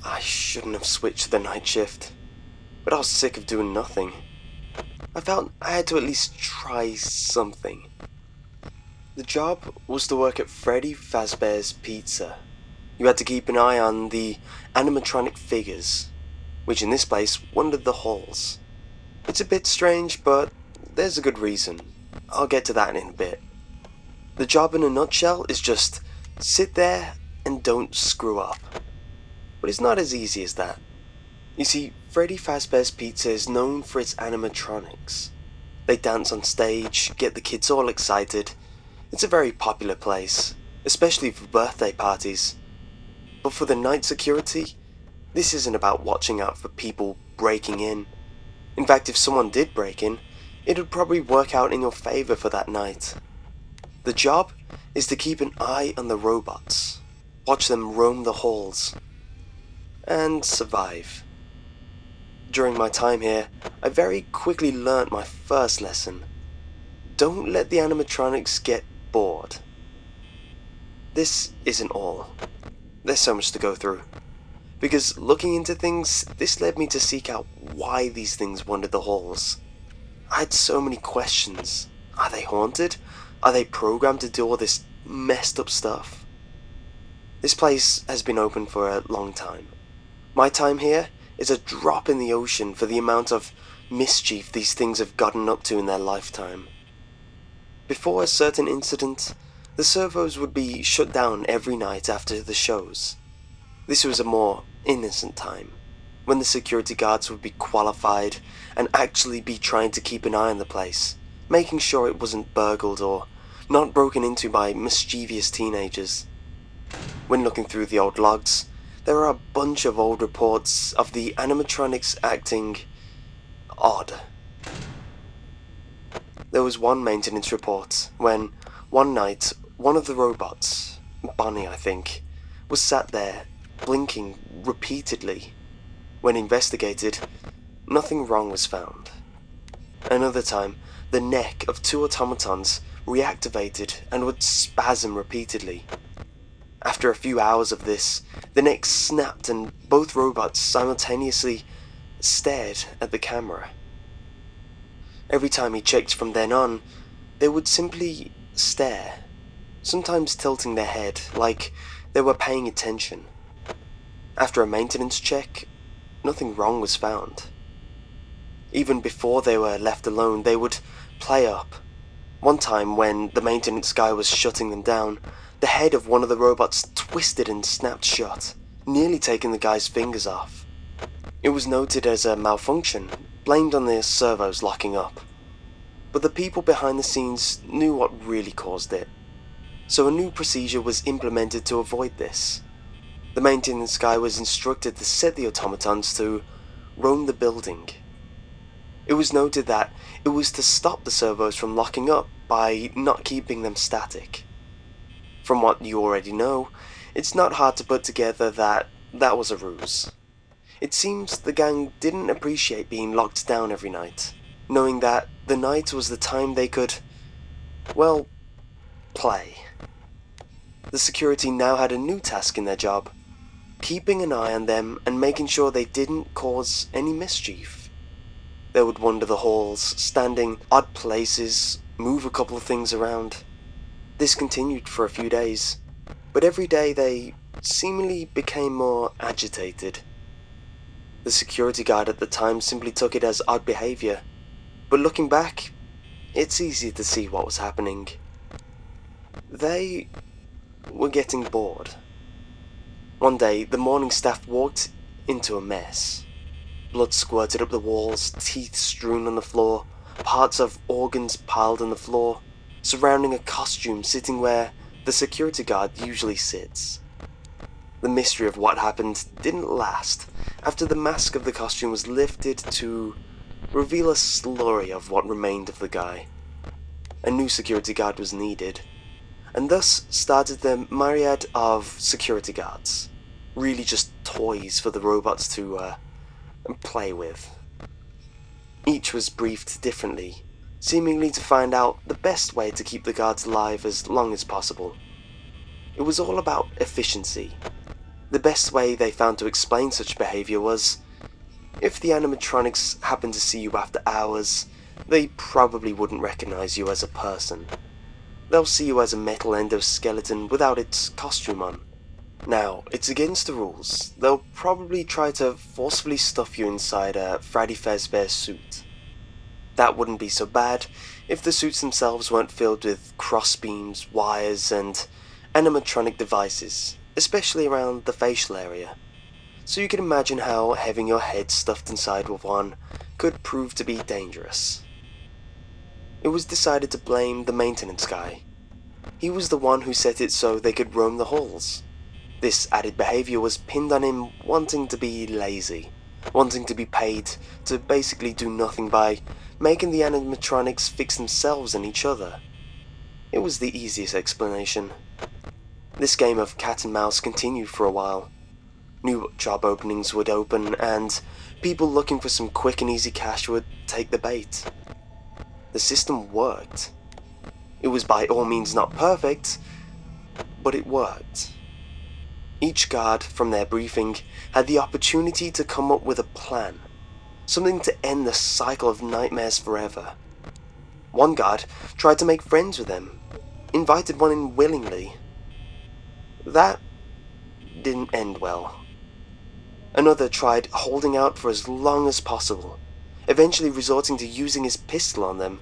I shouldn't have switched to the night shift, but I was sick of doing nothing. I felt I had to at least try something. The job was to work at Freddy Fazbear's Pizza. You had to keep an eye on the animatronic figures, which in this place wandered the halls. It's a bit strange, but there's a good reason. I'll get to that in a bit. The job in a nutshell is just sit there and don't screw up. But it's not as easy as that. You see, Freddy Fazbear's Pizza is known for its animatronics. They dance on stage, get the kids all excited. It's a very popular place, especially for birthday parties. But for the night security, this isn't about watching out for people breaking in. In fact, if someone did break in, it would probably work out in your favor for that night. The job is to keep an eye on the robots, watch them roam the halls, and survive. During my time here, I very quickly learnt my first lesson. Don't let the animatronics get bored. This isn't all. There's so much to go through. Because looking into things, this led me to seek out why these things wandered the halls. I had so many questions. Are they haunted? Are they programmed to do all this messed up stuff? This place has been open for a long time. My time here is a drop in the ocean for the amount of mischief these things have gotten up to in their lifetime. Before a certain incident, the servos would be shut down every night after the shows. This was a more innocent time, when the security guards would be qualified and actually be trying to keep an eye on the place, making sure it wasn't burgled or not broken into by mischievous teenagers. When looking through the old logs, there are a bunch of old reports of the animatronics acting odd. There was one maintenance report when, one night, one of the robots, Bonnie I think, was sat there, blinking repeatedly. When investigated, nothing wrong was found. Another time, the neck of two automatons reactivated and would spasm repeatedly. After a few hours of this, the neck snapped and both robots simultaneously stared at the camera. Every time he checked from then on, they would simply stare, sometimes tilting their head like they were paying attention. After a maintenance check, nothing wrong was found. Even before they were left alone, they would play up. One time when the maintenance guy was shutting them down, the head of one of the robots twisted and snapped shut, nearly taking the guy's fingers off. It was noted as a malfunction, blamed on the servos locking up. But the people behind the scenes knew what really caused it, so a new procedure was implemented to avoid this. The maintenance guy was instructed to set the automatons to roam the building. It was noted that it was to stop the servos from locking up by not keeping them static. From what you already know, it's not hard to put together that that was a ruse. It seems the gang didn't appreciate being locked down every night, knowing that the night was the time they could, well, play. The security now had a new task in their job, keeping an eye on them and making sure they didn't cause any mischief. They would wander the halls, standing odd places, move a couple of things around. This continued for a few days, but every day they seemingly became more agitated. The security guard at the time simply took it as odd behaviour, but looking back, it's easy to see what was happening. They were getting bored. One day, the morning staff walked into a mess. Blood squirted up the walls, teeth strewn on the floor, parts of organs piled on the floor, surrounding a costume sitting where the security guard usually sits. The mystery of what happened didn't last after the mask of the costume was lifted to reveal a slurry of what remained of the guy. A new security guard was needed, and thus started the myriad of security guards, really just toys for the robots to play with. Each was briefed differently, seemingly to find out the best way to keep the guards alive as long as possible. It was all about efficiency. The best way they found to explain such behaviour was, if the animatronics happened to see you after hours, they probably wouldn't recognise you as a person. They'll see you as a metal endoskeleton without its costume on. Now, it's against the rules. They'll probably try to forcefully stuff you inside a Freddy Fazbear suit. That wouldn't be so bad if the suits themselves weren't filled with crossbeams, wires, and animatronic devices, especially around the facial area. So you can imagine how having your head stuffed inside with one could prove to be dangerous. It was decided to blame the maintenance guy. He was the one who set it so they could roam the halls. This added behaviour was pinned on him wanting to be lazy, wanting to be paid to basically do nothing by making the animatronics fix themselves and each other. It was the easiest explanation. This game of cat and mouse continued for a while. New job openings would open, and people looking for some quick and easy cash would take the bait. The system worked. It was by all means not perfect, but it worked. Each guard, from their briefing, had the opportunity to come up with a plan, something to end the cycle of nightmares forever. One guard tried to make friends with them, invited one in willingly. That didn't end well. Another tried holding out for as long as possible, eventually resorting to using his pistol on them.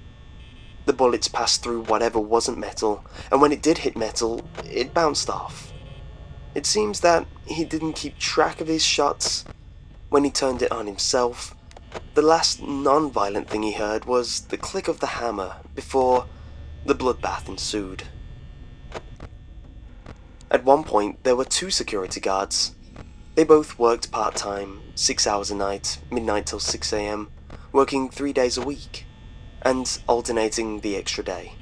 The bullets passed through whatever wasn't metal, and when it did hit metal, it bounced off. It seems that he didn't keep track of his shots. When he turned it on himself, the last non-violent thing he heard was the click of the hammer before the bloodbath ensued. At one point, there were 2 security guards. They both worked part-time, 6 hours a night, midnight till 6 AM, working 3 days a week, and alternating the extra day.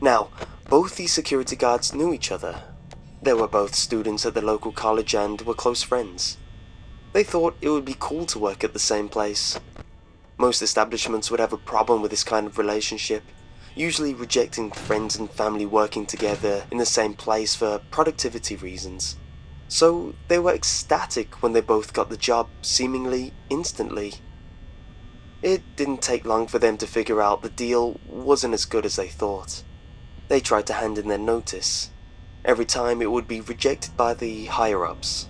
Now, both these security guards knew each other. They were both students at the local college and were close friends. They thought it would be cool to work at the same place. Most establishments would have a problem with this kind of relationship, usually rejecting friends and family working together in the same place for productivity reasons. So they were ecstatic when they both got the job, seemingly instantly. It didn't take long for them to figure out the deal wasn't as good as they thought. They tried to hand in their notice. Every time it would be rejected by the higher-ups.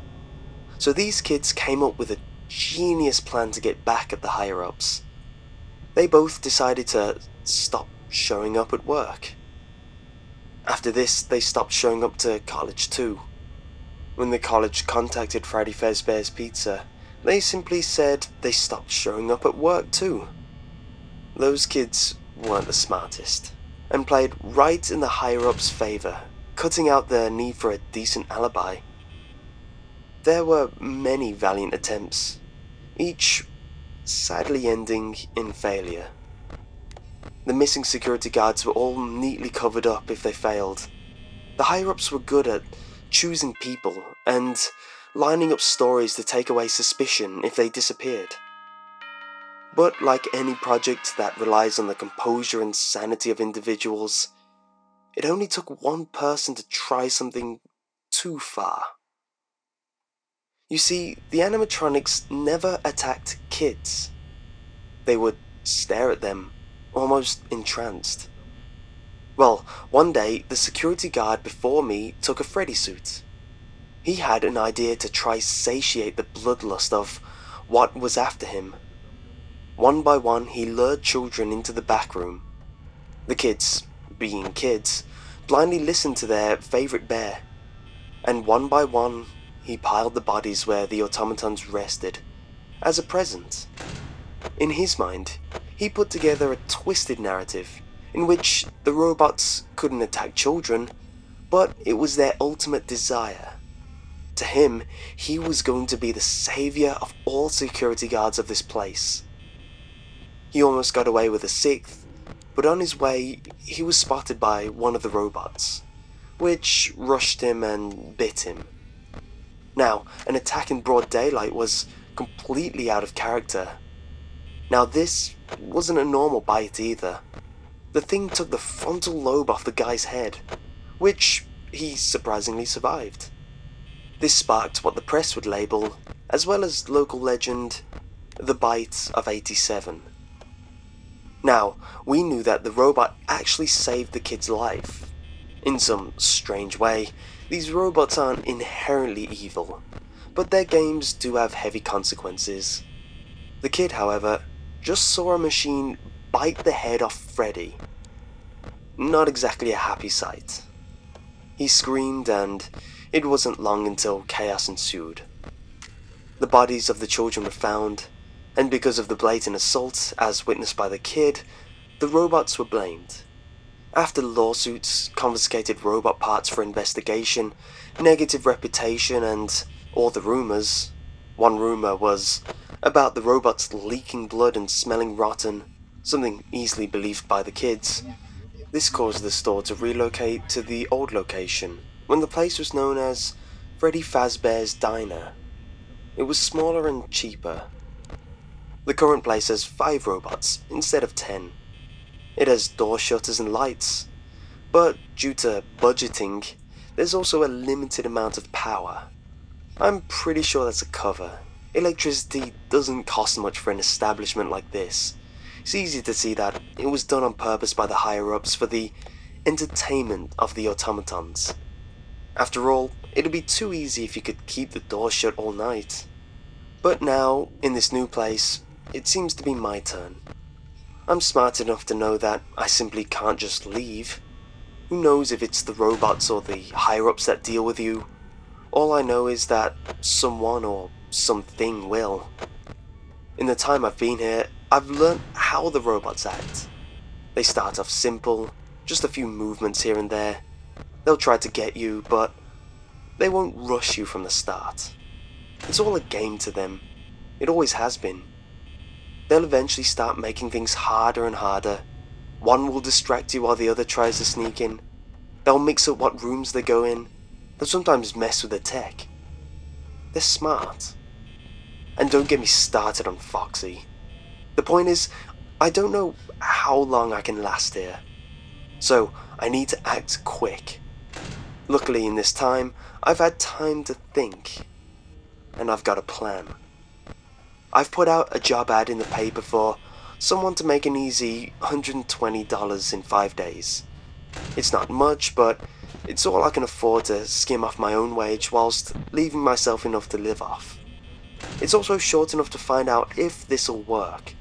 So these kids came up with a genius plan to get back at the higher-ups. They both decided to stop showing up at work. After this, they stopped showing up to college too. When the college contacted Freddy Fazbear's Pizza, they simply said they stopped showing up at work too. Those kids weren't the smartest, and played right in the higher-ups' favour, cutting out their need for a decent alibi. There were many valiant attempts, each sadly ending in failure. The missing security guards were all neatly covered up if they failed. The higher-ups were good at choosing people and lining up stories to take away suspicion if they disappeared. But like any project that relies on the composure and sanity of individuals, it only took one person to try something too far. You see, the animatronics never attacked kids. They would stare at them, almost entranced. Well, one day, the security guard before me took a Freddy suit. He had an idea to try satiate the bloodlust of what was after him. One by one, he lured children into the back room. The kids, being kids, blindly listened to their favourite bear, and one by one, he piled the bodies where the automatons rested, as a present. In his mind, he put together a twisted narrative, in which the robots couldn't attack children, but it was their ultimate desire. To him, he was going to be the saviour of all security guards of this place. He almost got away with a 6th, but on his way, he was spotted by one of the robots, which rushed him and bit him. Now, an attack in broad daylight was completely out of character. Now this wasn't a normal bite either. The thing took the frontal lobe off the guy's head, which he surprisingly survived. This sparked what the press would label, as well as local legend, the bite of 87. Now, we knew that the robot actually saved the kid's life. In some strange way, these robots aren't inherently evil, but their games do have heavy consequences. The kid, however, just saw a machine bite the head off Freddy. Not exactly a happy sight. He screamed, and it wasn't long until chaos ensued. The bodies of the children were found, and because of the blatant assault, as witnessed by the kid, the robots were blamed. After lawsuits, confiscated robot parts for investigation, negative reputation, and all the rumors. One rumor was about the robots leaking blood and smelling rotten, something easily believed by the kids. This caused the store to relocate to the old location, when the place was known as Freddy Fazbear's Diner. It was smaller and cheaper. The current place has 5 robots instead of 10. It has door shutters and lights, but due to budgeting, there's also a limited amount of power. I'm pretty sure that's a cover. Electricity doesn't cost much for an establishment like this. It's easy to see that it was done on purpose by the higher-ups for the entertainment of the automatons. After all, it'd be too easy if you could keep the door shut all night. But now, in this new place, it seems to be my turn. I'm smart enough to know that I simply can't just leave. Who knows if it's the robots or the higher-ups that deal with you? All I know is that someone or something will. In the time I've been here, I've learned how the robots act. They start off simple, just a few movements here and there. They'll try to get you, but they won't rush you from the start. It's all a game to them. It always has been. They'll eventually start making things harder and harder. One will distract you while the other tries to sneak in. They'll mix up what rooms they go in. They'll sometimes mess with the tech. They're smart. And don't get me started on Foxy. The point is, I don't know how long I can last here. So, I need to act quick. Luckily in this time, I've had time to think. And I've got a plan. I've put out a job ad in the paper for someone to make an easy $120 in 5 days. It's not much, but it's all I can afford to skim off my own wage whilst leaving myself enough to live off. It's also short enough to find out if this'll work.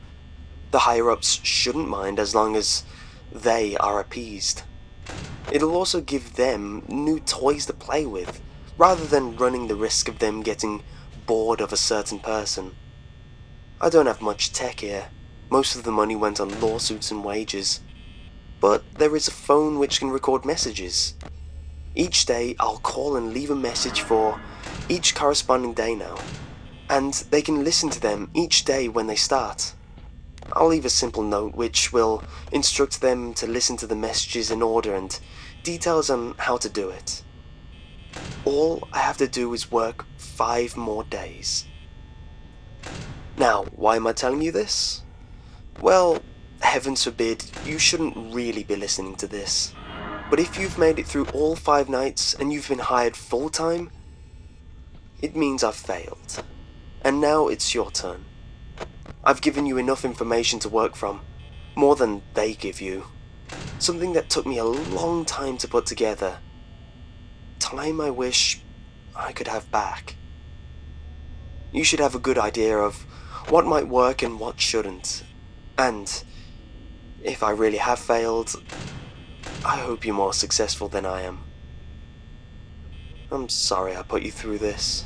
The higher-ups shouldn't mind as long as they are appeased. It'll also give them new toys to play with, rather than running the risk of them getting bored of a certain person. I don't have much tech here. Most of the money went on lawsuits and wages. But there is a phone which can record messages. Each day I'll call and leave a message for each corresponding day now, and they can listen to them each day when they start. I'll leave a simple note which will instruct them to listen to the messages in order and details on how to do it. All I have to do is work 5 more days. Now, why am I telling you this? Well, heavens forbid, you shouldn't really be listening to this. But if you've made it through all 5 nights and you've been hired full-time, it means I've failed. And now it's your turn. I've given you enough information to work from, more than they give you. Something that took me a long time to put together. Time I wish I could have back. You should have a good idea of what might work and what shouldn't. And if I really have failed, I hope you're more successful than I am. I'm sorry I put you through this.